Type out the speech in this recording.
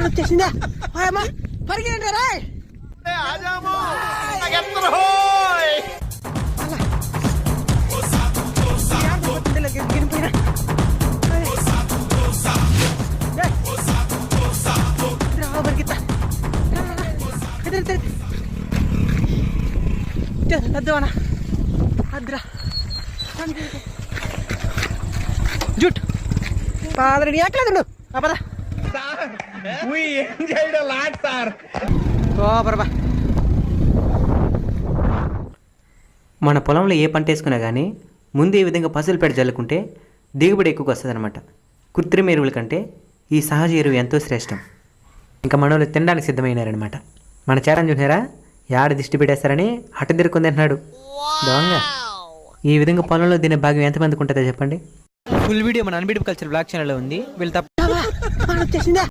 వచ్చేసిందా పరిగెండి రా జుట్ పాదరని ఎక్కలేదు పద మన పొలంలో ఏ పంట వేసుకున్నా కానీ ముందు ఈ విధంగా పసులు పెట్టి జల్లుకుంటే దిగుబడి ఎక్కువగా వస్తుంది అనమాట. కృత్రిమ ఎరువుల కంటే ఈ సహజ ఎరువు ఎంతో శ్రేష్టం. ఇంకా మనోళ్ళు తినడానికి సిద్ధమైనారనమాట. మన చేరని చూసారా, యాడ దిష్టి పెట్టేస్తారని అటు తిరుక్కుంది అంటున్నాడు దొంగ. ఈ విధంగా పొలంలో తినే భాగ్యం ఎంతమందికి ఉంటుందో చెప్పండి. ఫుల్ వీడియో మన అన్బీటబుల్ కల్చర్ బ్లాగ్ ఛానల్లో ఉంది. వీళ్ళు తప్ప